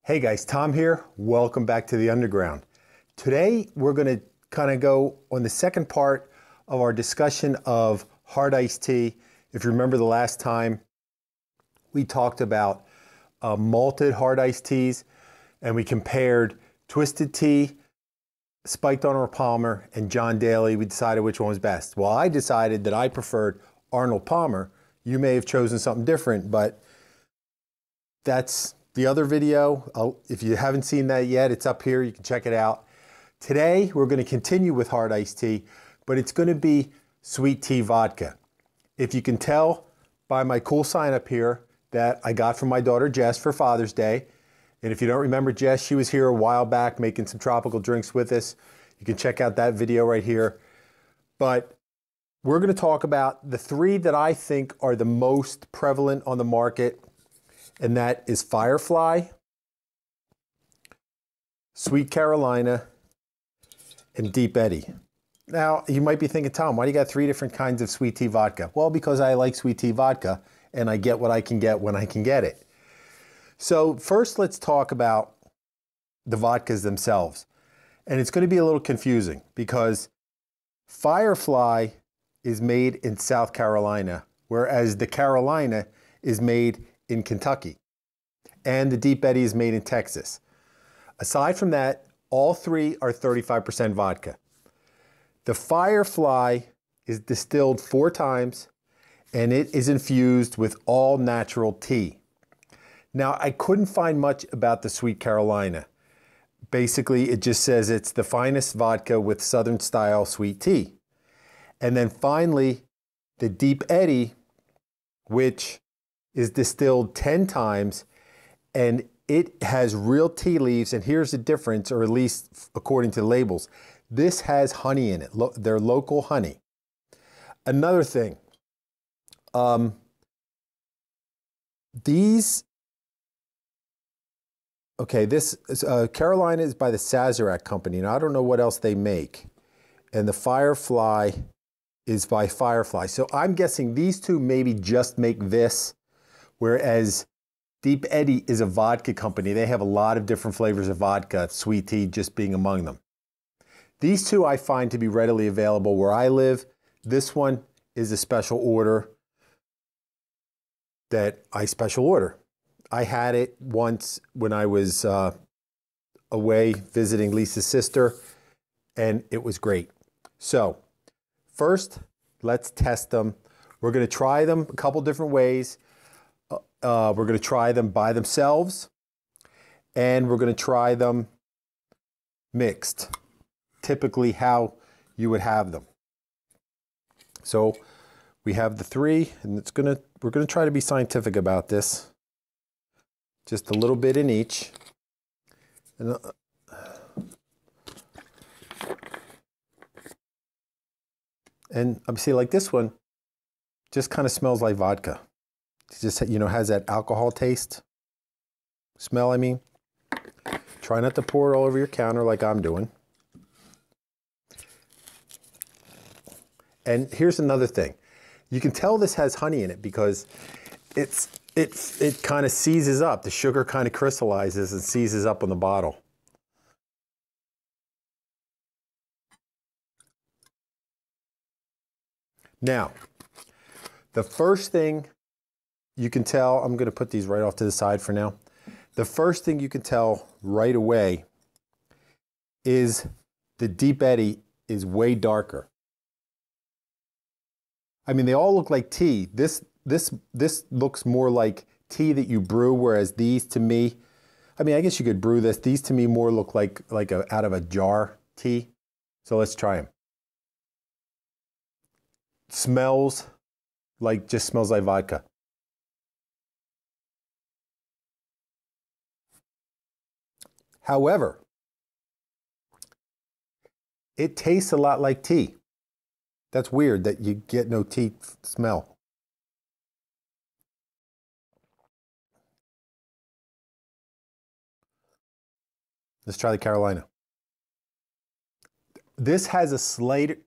Hey guys, Tom here. Welcome back to the Underground. Today we're going to kind of go on the second part of our discussion of hard iced tea. If you remember the last time we talked about malted hard iced teas and we compared Twisted Tea, Spiked Arnold Palmer, and John Daly. We decided which one was best. Well, I decided that I preferred Arnold Palmer. You may have chosen something different, but that's the other video. If you haven't seen that yet, it's up here. You can check it out. Today, we're going to continue with hard iced tea, but it's going to be Sweet Tea Vodka. If you can tell by my cool sign up here that I got from my daughter Jess for Father's Day. And if you don't remember Jess, she was here a while back making some tropical drinks with us. You can check out that video right here. But we're going to talk about the three that I think are the most prevalent on the market. And that is Firefly, Sweet Carolina, and Deep Eddy. Now, you might be thinking, Tom, why do you got three different kinds of sweet tea vodka? Well, because I like sweet tea vodka, and I get what I can get when I can get it. So first, let's talk about the vodkas themselves. And it's going to be a little confusing because Firefly is made in South Carolina, whereas the Carolina is made in Kentucky, and the Deep Eddy is made in Texas. Aside from that, all three are 35% vodka. The Firefly is distilled 4 times, and it is infused with all natural tea. Now, I couldn't find much about the Sweet Carolina. Basically, it just says it's the finest vodka with Southern style sweet tea. And then finally, the Deep Eddy, which is distilled 10 times, and it has real tea leaves. And here's the difference, or at least according to the labels. This has honey in it, their local honey. Another thing, this Carolina is by the Sazerac company. Now, I don't know what else they make. And the Firefly is by Firefly. So I'm guessing these two maybe just make this, whereas Deep Eddy is a vodka company. They have a lot of different flavors of vodka, sweet tea just being among them. These two I find to be readily available where I live. This one is a special order that I special order. I had it once when I was away visiting Lisa's sister, and it was great. So first, let's test them. We're going to try them a couple different ways. We're going to try them by themselves, and we're going to try them mixed, typically how you would have them. So we have the three, and we're going to try to be scientific about this. Just a little bit in each. And see, like this one, just kind of smells like vodka. It just, has that alcohol taste, smell, I mean. Try not to pour it all over your counter like I'm doing. And here's another thing. You can tell this has honey in it because it kind of seizes up. The sugar kind of crystallizes and seizes up on the bottle. Now, the first thing you can tell, I'm going to put these right off to the side for now. The first thing you can tell right away is the Deep Eddy is way darker. I mean, they all look like tea. This looks more like tea that you brew, whereas these to me, I mean, I guess you could brew this. These to me more look like out of a jar tea. So let's try them. Smells like vodka. However, it tastes a lot like tea. That's weird that you get no tea smell. Let's try the Carolina. This has a slight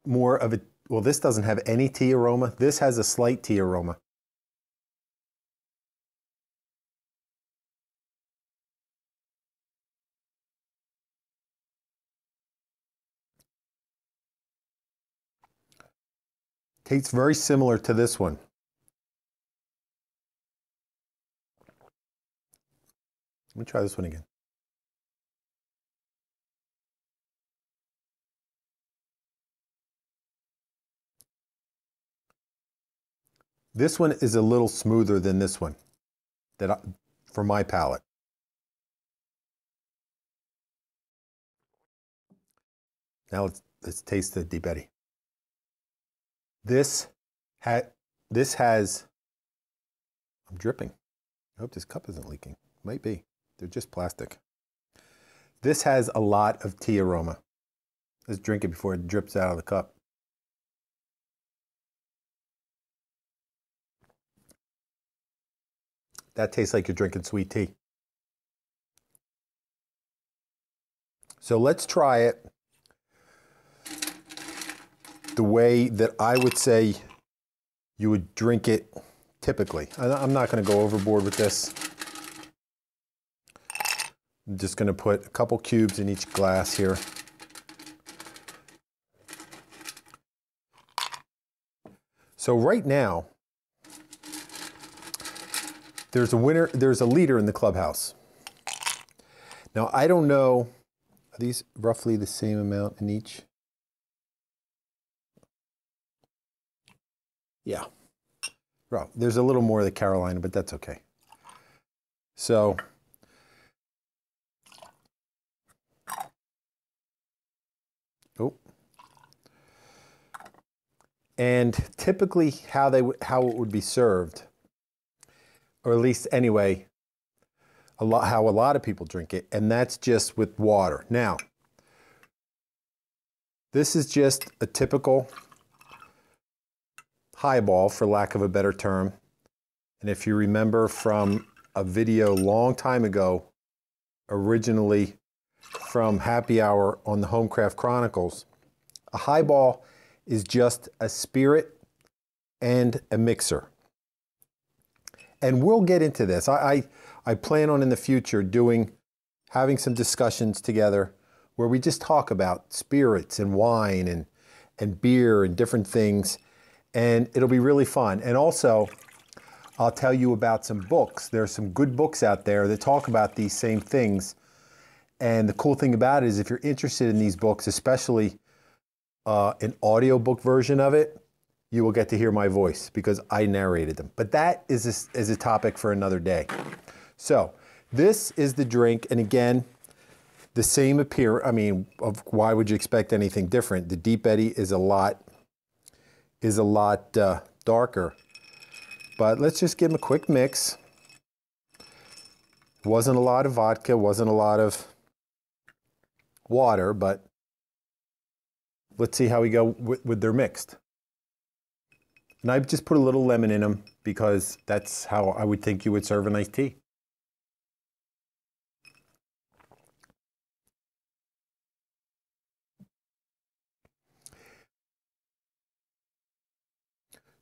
more of a, well, this doesn't have any tea aroma. This has a slight tea aroma. Tastes very similar to this one. Let me try this one again. This one is a little smoother than this one, for my palate. Now let's taste the Deep Eddy. This has, I'm dripping. I hope this cup isn't leaking. Might be. They're just plastic. This has a lot of tea aroma. Let's drink it before it drips out of the cup. That tastes like you're drinking sweet tea. So let's try it the way that I would say you would drink it typically. I'm not going to go overboard with this. I'm just going to put a couple cubes in each glass here. So right now, there's a liter in the clubhouse. Now I don't know, are these roughly the same amount in each? Yeah. Well, there's a little more of the Carolina, but that's okay. So and typically how it would be served, or at least anyway, how a lot of people drink it, and that's just with water. Now, this is just a typical highball, for lack of a better term. And if you remember from a video a long time ago, originally from Happy Hour on the Homecraft Chronicles, a highball is just a spirit and a mixer. And we'll get into this. I plan on in the future having some discussions together where we just talk about spirits and wine and beer and different things. And it'll be really fun. And also, I'll tell you about some books. There are some good books out there that talk about these same things. And the cool thing about it is if you're interested in these books, especially an audiobook version of it, you will get to hear my voice because I narrated them. But that is a topic for another day. So this is the drink. And again, the same appearance. I mean, why would you expect anything different? The Deep Eddy is a lot darker. But let's just give them a quick mix. Wasn't a lot of vodka, wasn't a lot of water, but let's see how we go with their mixed. And I just put a little lemon in them because that's how I would think you would serve a nice tea.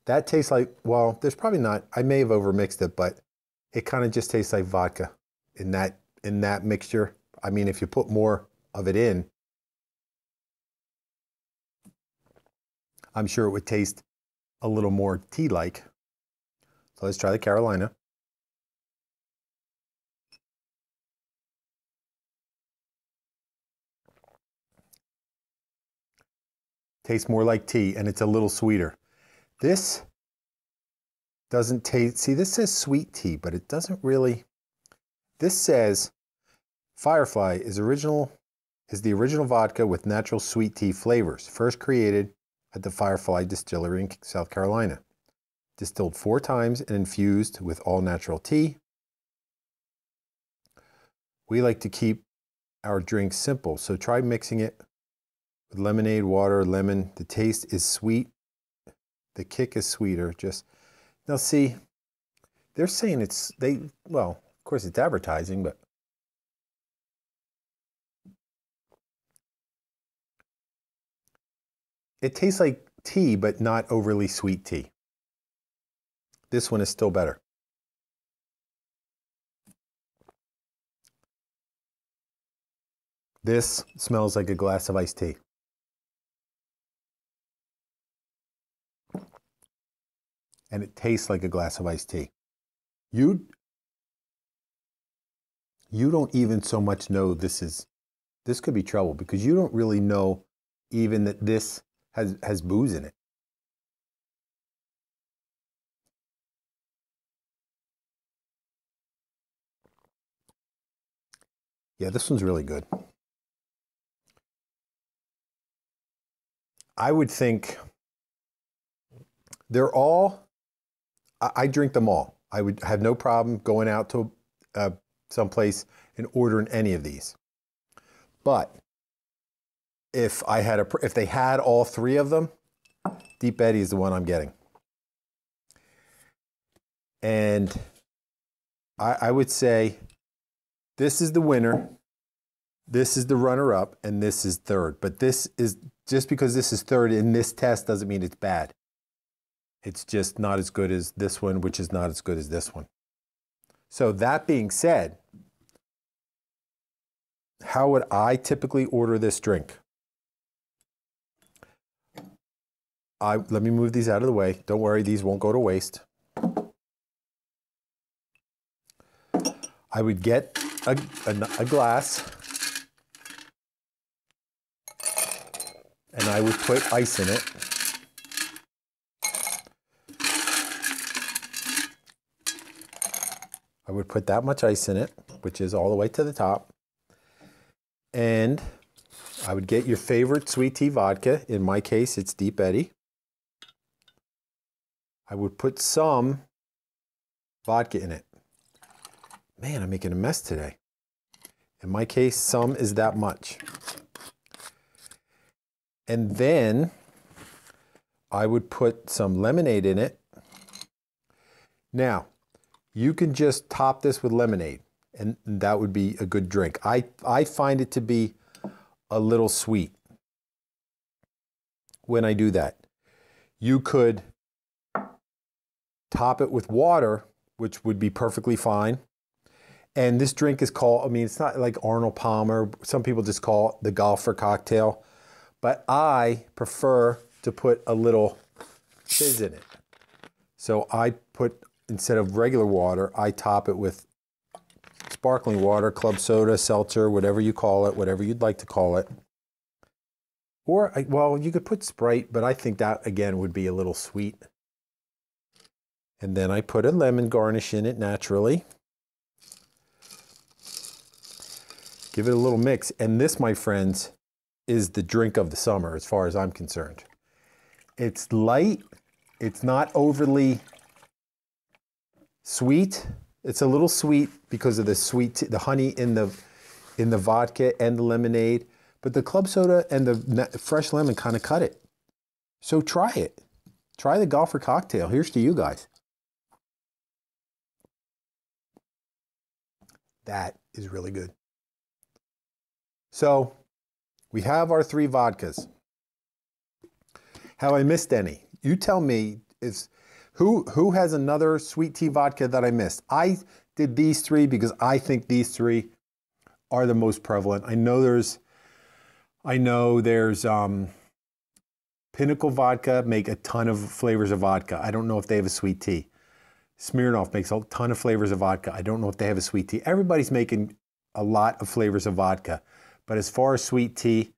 That tastes like, well, there's probably not, I may have overmixed it, but it kind of just tastes like vodka in that mixture. I mean, if you put more of it in, I'm sure it would taste a little more tea-like. So let's try the Carolina. Tastes more like tea, and it's a little sweeter. This doesn't taste, see, this says sweet tea, but it doesn't really. This says Firefly is the original vodka with natural sweet tea flavors, first created at the Firefly Distillery in South Carolina. Distilled 4 times and infused with all natural tea. We like to keep our drinks simple, so try mixing it with lemonade, water, lemon. The taste is sweet. The kick is sweeter. Just now, see, they're saying well, of course it's advertising, but it tastes like tea, but not overly sweet tea. This one is still better. This smells like a glass of iced tea. and it tastes like a glass of iced tea. You don't even so much know this could be trouble, because you don't really know even that this has booze in it. Yeah, this one's really good. I would think they're all, I drink them all. I would have no problem going out to someplace and ordering any of these. But if they had all three of them, Deep Eddy is the one I'm getting. And I would say this is the winner, this is the runner-up, and this is third. But this is, just because this is third in this test doesn't mean it's bad. It's just not as good as this one, which is not as good as this one. So that being said, how would I typically order this drink? Let me move these out of the way. Don't worry, these won't go to waste. I would get a glass, and I would put ice in it. I would put that much ice in it, which is all the way to the top. And I would get your favorite sweet tea vodka. In my case, it's Deep Eddy. I would put some vodka in it. Man, I'm making a mess today. In my case, some is that much. And then I would put some lemonade in it. Now, you can just top this with lemonade, and that would be a good drink. I find it to be a little sweet when I do that. You could top it with water, which would be perfectly fine. And this drink is called, I mean, it's not like Arnold Palmer. Some people just call it the golfer cocktail. But I prefer to put a little fizz in it. So I put, instead of regular water, I top it with sparkling water, club soda, seltzer, whatever you call it, whatever you'd like to call it. Or, well, you could put Sprite, but I think that, again, would be a little sweet. And then I put a lemon garnish in it naturally. Give it a little mix. And this, my friends, is the drink of the summer as far as I'm concerned. It's light. It's not overly sweet. It's a little sweet because of the sweet tea, the honey in the vodka and the lemonade. But the club soda and the fresh lemon kind of cut it. So try it. Try the golfer cocktail. Here's to you guys. That is really good. So we have our three vodkas. Have I missed any? You tell me, who has another sweet tea vodka that I missed? I did these three because I think these three are the most prevalent. I know there's Pinnacle Vodka make a ton of flavors of vodka. I don't know if they have a sweet tea. Smirnoff makes a ton of flavors of vodka. I don't know if they have a sweet tea. Everybody's making a lot of flavors of vodka. But as far as sweet tea,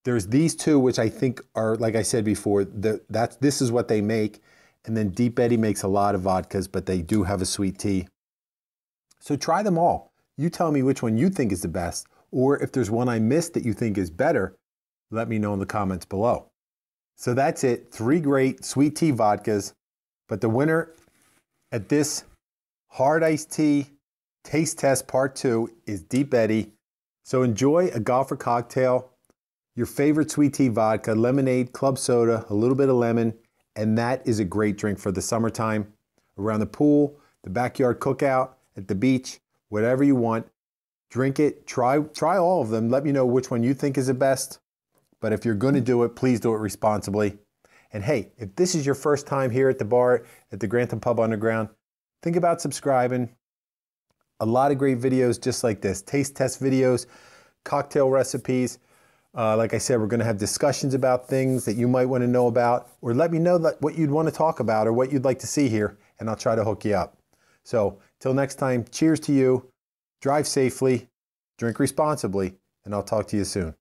there's these two, which I think are, like I said before, this is what they make. And then Deep Eddy makes a lot of vodkas, but they do have a sweet tea. So try them all. You tell me which one you think is the best, or if there's one I missed that you think is better, let me know in the comments below. So that's it. 3 great sweet tea vodkas, but the winner at this hard iced tea taste test part 2 is Deep Eddy. So enjoy a golfer cocktail, your favorite sweet tea vodka, lemonade, club soda, a little bit of lemon, and that is a great drink for the summertime, around the pool, the backyard cookout, at the beach, whatever you want. Drink it, try all of them. Let me know which one you think is the best. But if you're going to do it, please do it responsibly. And hey, if this is your first time here at the bar at the Grantham Pub Underground, think about subscribing. A lot of great videos just like this. Taste test videos, cocktail recipes, Like I said, we're going to have discussions about things that you might want to know about, or let me know what you'd want to talk about or what you'd like to see here, and I'll try to hook you up. So, till next time, cheers to you, drive safely, drink responsibly, and I'll talk to you soon.